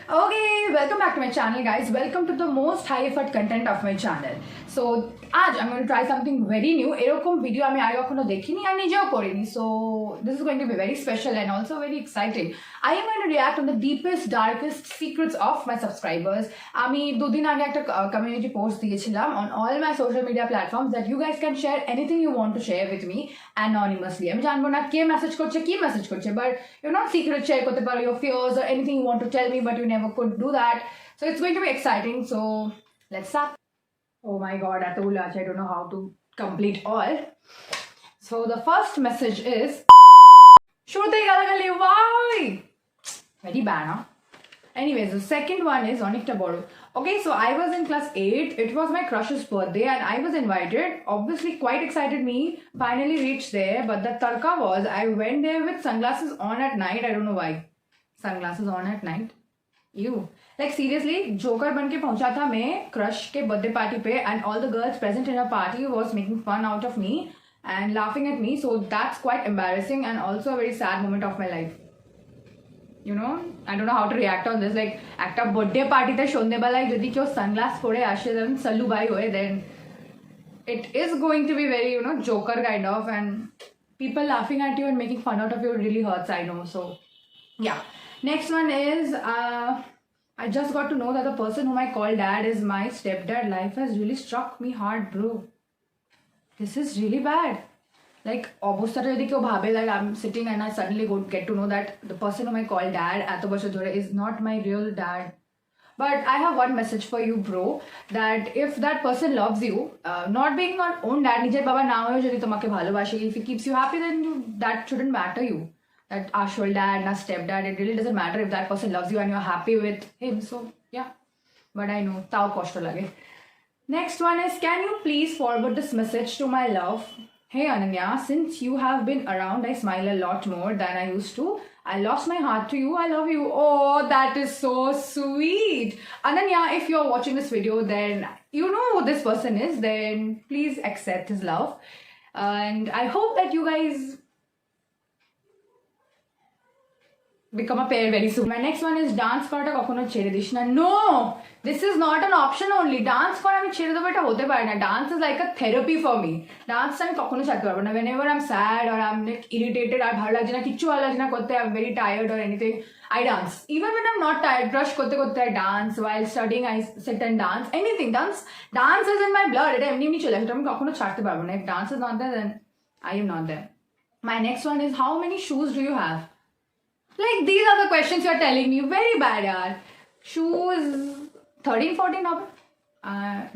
Okay, welcome back to my channel, guys. Welcome to the most high effort content of my channel. So, আজ I'm going to try something very new. এরকম video আমি আগে কখনো দেখিনি আর নিজেও করিনি. So, this is going to be very special and also very exciting. I am going to react on the deepest, darkest secrets of my subscribers. আমি দুদিন আগে একটা community post দিয়েছিলাম on all my social media platforms that you guys can share anything you want to share with me anonymously. আমি জানবো না কে message করছে কি মেসেজ করছে, but you know, secret share করতে পারো, your fears or anything you want to tell me but you never could do that. So it's going to be exciting. So let's start. Oh my god, I don't know how to complete all. So the first message is Shruti Galagali, why? Very bad, huh? Anyways, the second one is Onikta Boru. Okay, so I was in class 8. It was my crush's birthday and I was invited. Obviously, quite excited me. Finally reached there. But the tarka was, I went there with sunglasses on at night. I don't know why. Sunglasses on at night? Ew. Like seriously, Joker बन के पहुंचा था मैं crush के birthday party पे and all the girls present in a party was making fun out of me and laughing at me. So that's quite embarrassing and also a very sad moment of my life. You know, I don't know how to react on this. Like, একটা birthday party তে সন্ধ্যেবেলায় যদি কেউ sunglass পরে আসে then সাল্লু ভাই হয়ে, then it is going to be very, you know, Joker kind of, and people laughing at you and making fun out of you really hurts, I know. So yeah, next one is I just got to know that the person whom I call dad is my stepdad. Life has really struck me hard, bro. This is really bad. Like, অবস্থাটা যদি কেউ ভাবে, like I'm sitting and I suddenly get to know that the person whom I call dad এত বছর ধরে is not my real dad. But I have one message for you, bro, that if that person loves you, not being your own dad, নিজের বাবা না হয়েও যদি তোমাকে ভালোবাসে, if he keeps you happy, then that shouldn't matter you. That actual dad, not stepdad, it really doesn't matter if that person loves you and you're happy with him. So yeah, but I know tao koshto lage. Next one is, can you please forward this message to my love? Hey Ananya, since you have been around, I smile a lot more than I used to. I lost my heart to you. I love you. Oh, that is so sweet. Ananya, if you're watching this video, then you know who this person is. Then please accept his love. And I hope that you guys become a pair very soon. My next one is, dance করাটা কখনো ছেড়ে this না. No, this is not an option only. Dance করা আমি ছেড়ে দেবো এটা হতে পারে না. Dance is like a therapy for me. Dance আমি কখনো ছাড়তে পারবো না. Whenever I'm sad or I'm like irritated আর ভালো লাগছে না, কিচ্ছু ভালো লাগছে না করতে, I'm very tired or anything, I dance. Even when I'm not tired, brush করতে করতে I dance. While studying, I sit and dance. Anything. Dance is in my blood. এটা এমনি এমনি চলে আসে. আমি কখনো ছাড়তে পারবো না. If dance is not there, then I am not there. My next one is, how many shoes do you have? Like, these are the questions you're telling me. Very bad, yaar. Shoes 13, 14 of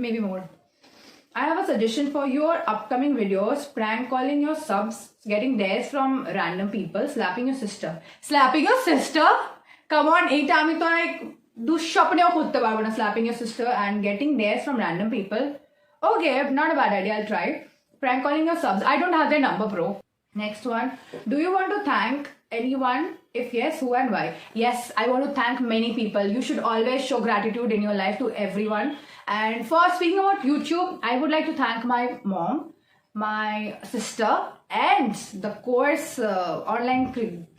maybe more. I have a suggestion for your upcoming videos. Prank calling your subs, getting dares from random people, slapping your sister. Slapping your sister? Come on, এইটা আমি তো like দুঃস্বপ্নেও করতে পারবো না, slapping your sister and getting dares from random people. Okay, not a bad idea, I'll try. Prank calling your subs. I don't have their number, bro. Next one. Do you want to thank anyone? If yes, who and why? Yes, I want to thank many people. You should always show gratitude in your life to everyone. And for speaking about YouTube, I would like to thank my mom, my sister, and the course online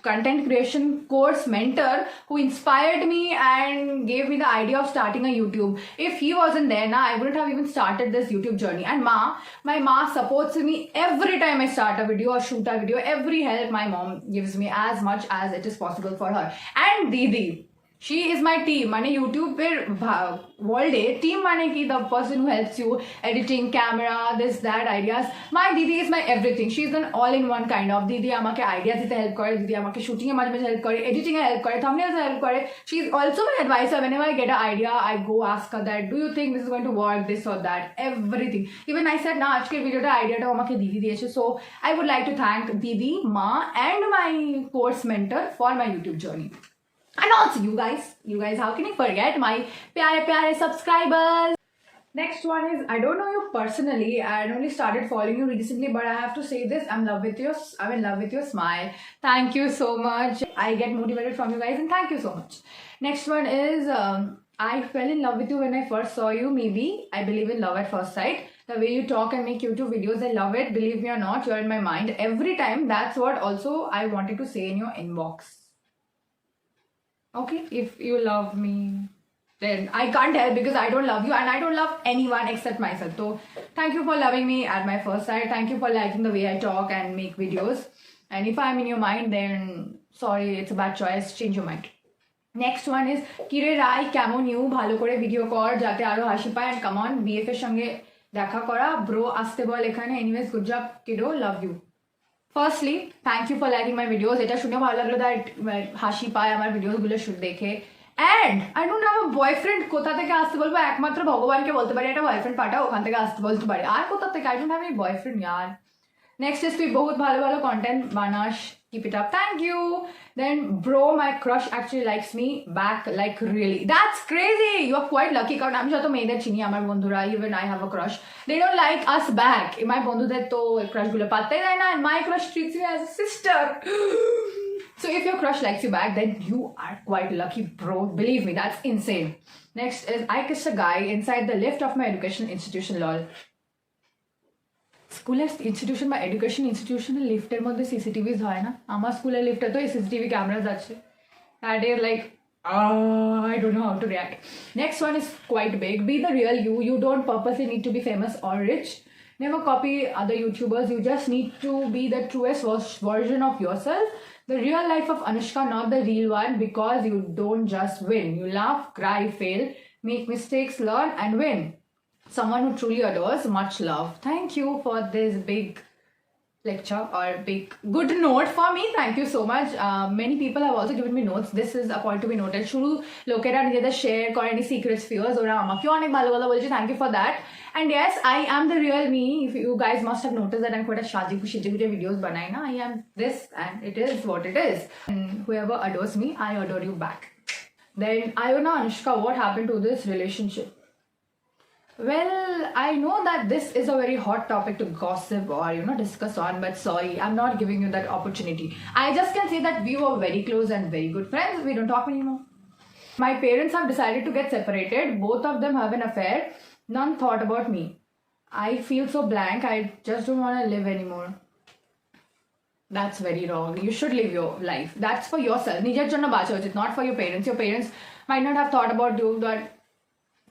content creation course mentor who inspired me and gave me the idea of starting a YouTube. If he wasn't there now, I wouldn't have even started this YouTube journey. And my ma supports me every time I start a video or shoot a video. Every help my mom gives me, as much as it is possible for her. And Didi, she is my team. মানে ইউটিউবের ওয়ার্ল্ডে team মানে কি, the person who helps you editing, camera, this, that, ideas. My Didi is my everything. She is an all-in-one kind of. Didi আমাকে idea দিতে help করে, দিদি আমাকে শুটিংয়ে মাঝে মাঝে হেল্প করে, এডিটিংয়ে হেল্প করে, থাম্বনেলসে হেল্প করে. She is also my advisor. Whenever I get an idea, I go ask her that, do you think this is going to work, this or that, everything. Even I said না আজকের ভিডিওটা আইডিয়াটাও আমাকে দিদি দিয়েছে. So I would like to thank Didi, Ma, and my course mentor for my YouTube journey. And also you guys, how can you forget my pyare subscribers? Next one is, I don't know you personally, I only started following you recently, but I have to say this, I'm in love with your smile. Thank you so much. I get motivated from you guys and thank you so much. Next one is, I fell in love with you when I first saw you. Maybe I believe in love at first sight. The way you talk and make YouTube videos, I love it. Believe me or not, you're in my mind every time. That's what also I wanted to say in your inbox. Okay, if you love me, then I can't help because I don't love you and I don't love anyone except myself. So thank you for loving me at my first sight. Thank you for liking the way I talk and make videos. And if I'm in your mind, then sorry, it's a bad choice. Change your mind. Next one is কিরে রাই কেমন you ভালো করে video কর যাতে আরো হাসি পায় and come on BF এর সঙ্গে দেখা করা ব্রো আসতে বল এখানে anyways good job kiddo love you firstly thank you for liking my videos এটা শুনে ভালো লাগলো দ্যাট হাসি পায় আমার ভিডিওসগুলো দেখে and I don't have a boyfriend কোথা থেকে আসতে বলবো একমাত্র ভগবানকে বলতে পারি একটা বয়ফ্রেন্ড পাঠাও ওখান থেকে আসতে বলতে পারি আর কোথা থেকে I don't have a boyfriend year next is তুই বহুত ভালো ভালো কন্টেন্ট বানাস keep it up thank you then bro my crush actually likes me back like really that's crazy you are quite lucky কারণ আমি যত মেয়েদের চিনি আমার বন্ধুরা even I have a crush they don't like us back my বন্ধুদের তো crush গুলো পাত্তাই দেয় না and my crush treats me as a sister so if your crush likes you back then you are quite lucky bro believe me that's insane next is I kissed a guy inside the lift of my education institution lol স্কুলের institution বা education ইনস্টিটিউশনের লিফটের মধ্যে সিসিটিভিজ হয় না আমার স্কুলের লিফটে তো সিসিটিভি ক্যামেরাজ আছে that is like I don't know how to react. Next one is quite big. Be the real you. You don't purposely need to be famous or rich. Never copy other YouTubers. You just need to be the truest version of yourself. The real life of Anushka, not the real one, because you don't just win. You laugh, cry, fail, make mistakes, learn, and win. Someone who truly adores, much love. Thank you for this big lecture or big good note for me. Thank you so much. Many people have also given me notes. This is a point to be noted. শুধু লোকেরা নিজেদের share করে any secrets fears ওরা আমাকেও অনেক ভালো ভালো বলছে thank you for that and yes I am the real me if you guys must have noticed that I'm quite a shaji khushi videos banai na I am this and it is what it is and whoever adores me I adore you back then Ayona Anushka what happened to this relationship. Well, I know that this is a very hot topic to gossip or discuss on, but sorry, I'm not giving you that opportunity. I just can say that we were very close and very good friends. We don't talk anymore. My parents have decided to get separated. Both of them have an affair. None thought about me. I feel so blank. I just don't want to live anymore. That's very wrong. You should live your life. That's for yourself. Nijar jonna bacha uchit, not for your parents. Your parents might not have thought about you that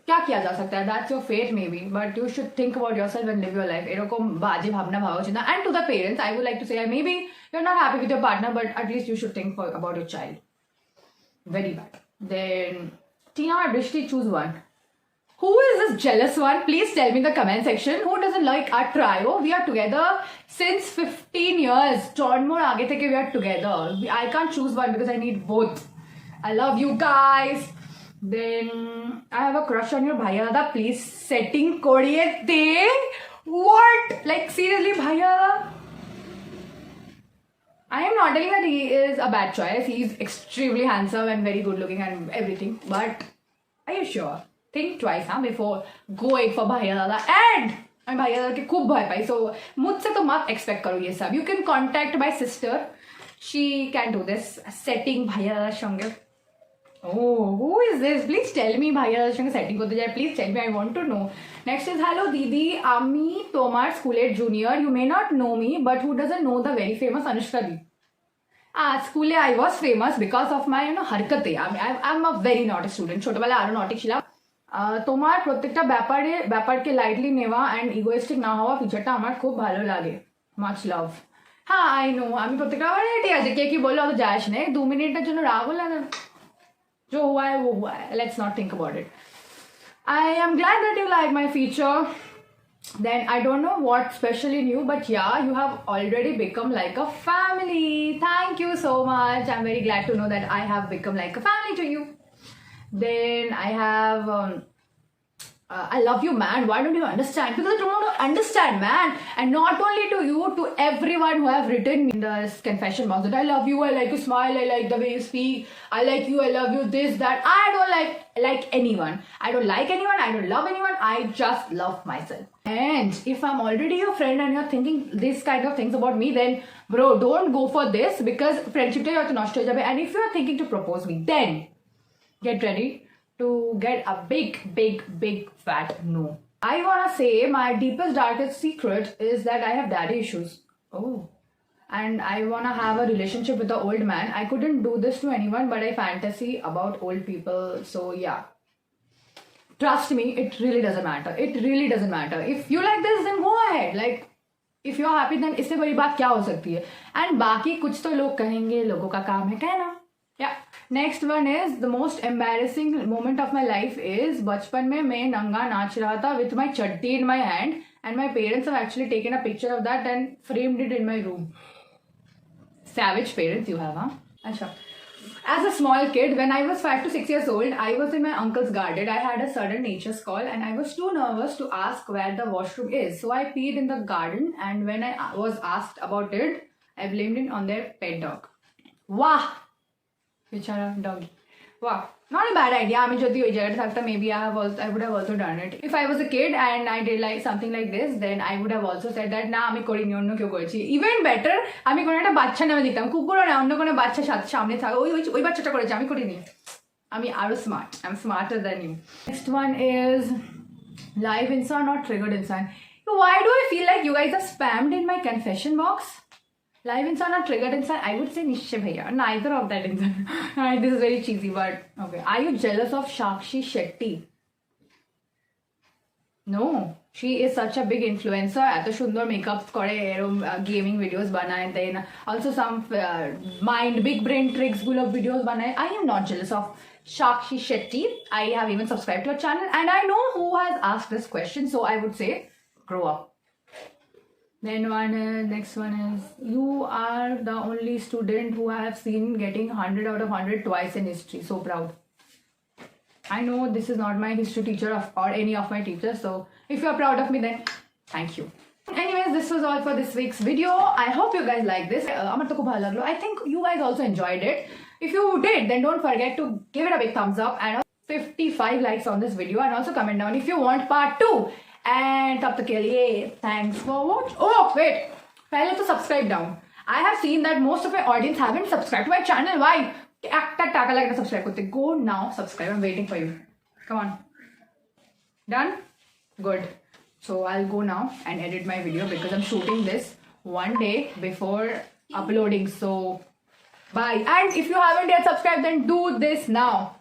क्या किया जा सकता है that's your fate maybe but you should think about yourself and live your life এরকম বাজে ভাবনা ভাবা উচিত না and to the parents I would like to say maybe you're not happy with your partner but at least you should think about your child very bad then Tina or Brishti choose one who is this jealous one please tell me in the comment section who doesn't like our trio we are together since 15 years more aage theke we are together I can't choose one because I need both I love you guys then I have a crush on your bhaiya dada please setting koriye de what like seriously bhaiya I am not telling that he is a bad choice he is extremely handsome and very good looking and everything but are you sure think twice before going for bhaiya dada and I'm bhaiya dada ke khub bhai pai so mujhse to mat expect karo ye sab you can contact my sister she can do this setting bhaiya dada sange Oh, who is this? Please tell me ভাইয়ার সঙ্গে setting করতে যায় please tell me I want to know. Next is hello Didi আমি তোমার স্কুলের junior you may not know me but who doesn't know the very famous Anushka Di স্কুলে I was famous because of my হারকতে I'm a very naughty student ছোটবেলায় আরো naughty ছিলাম তোমার প্রত্যেকটা ব্যাপারকে lightly নেওয়া and egoistic না হওয়া ফিচারটা আমার খুব ভালো লাগে much love হ্যাঁ I know আমি প্রত্যেকটা ঠিক আছে কে কি বললো অত যায় আসে না 2 মিনিটের জন্য রাগ হলো না जो हुआ है वो हुआ है let's not think about it I am glad that you like my feature then I don't know what specially new but yeah you have already become like a family thank you so much I'm very glad to know that I have become like a family to you then I have I love you man why don't you understand because I don't want to understand man and not only to you to everyone who have written in the confession box that I love you I like your smile I like the way you speak I like you I love you this that I don't like anyone I don't like anyone I don't love anyone I just love myself and if I'm already your friend and you're thinking this kind of things about me then bro don't go for this because friendship ta yoto noshto hoye jabe and if you're thinking to propose me then get ready to get a big fat no. I wanna say my deepest darkest secret is that I have daddy issues. Oh. and I wanna have a relationship with the old man. I couldn't do this to anyone, but I fantasy about old people. So yeah. Trust me, it really doesn't matter. It really doesn't matter. If you like this, then go ahead. Like, if you're happy, then इससे बड़ी बात क्या हो सकती है? And बाकी कुछ तो लोग कहेंगे, लोगों का काम है कहना. Yeah. Next one is the most embarrassing moment of my life is बचपन में मैं नंगा नाच रहा था with my chatti in my hand, and my parents have actually taken a picture of that and framed it in my room. Savage parents you have, huh? Acha. As a small kid, when I was 5 to 6 years old, I was in my uncle's garden. I had a sudden nature's call and I was too nervous to ask where the washroom is. So I peed in the garden, and when I was asked about it, I blamed it on their pet dog. Wow! Bichara doggy. Wow. Not a bad idea. I mean, maybe I would have also done it. If I was a kid and I did like something like this, then I would have also said that nah, আমি করিনি, অন্য কেউ করেছি. Even better, আমি কোনো একটা বাচ্চা নামে দিতাম, কুকুরও না, অন্য কোনো বাচ্চা সামনে থাকা, ওই বাচ্চাটা করেছে, আমি করিনি. আমি আরো smart. I'm smarter than you. Next one is live insan or triggered insan. Why do I feel like you guys are spammed in my confession box? Live insan or triggered insan? I would say Nishya bhaiya. Neither of that insan. This is very cheesy, but okay. Are you jealous of Sakshi Shetty? No. She is such a big influencer. এত সুন্দর makeup করে, এরকম gaming videos বানায়, then also some big brain tricks গুলো videos বানায়. I am not jealous of Sakshi Shetty. I have even subscribed to her channel and I know who has asked this question, so I would say grow up. Then next one is, you are the only student who I have seen getting 100 out of 100 twice in history. So proud. I know this is not my history teacher or any of my teachers, so if you are proud of me, then thank you. Anyways, this was all for this week's video. I hope you guys like this. I think you guys also enjoyed it. If you did, then don't forget to give it a big thumbs up and 55 likes on this video, and also comment down if you want part 2. And तब तक के लिए thanks for watching. Oh wait, पहले तो subscribe down. I have seen that most of my audience haven't subscribed to my channel. Why? टाका लगना subscribe करते. Go now, subscribe. I'm waiting for you. Come on. Done? Good. So I'll go now and edit my video because I'm shooting this one day before uploading. So bye. And if you haven't yet subscribed, then do this now.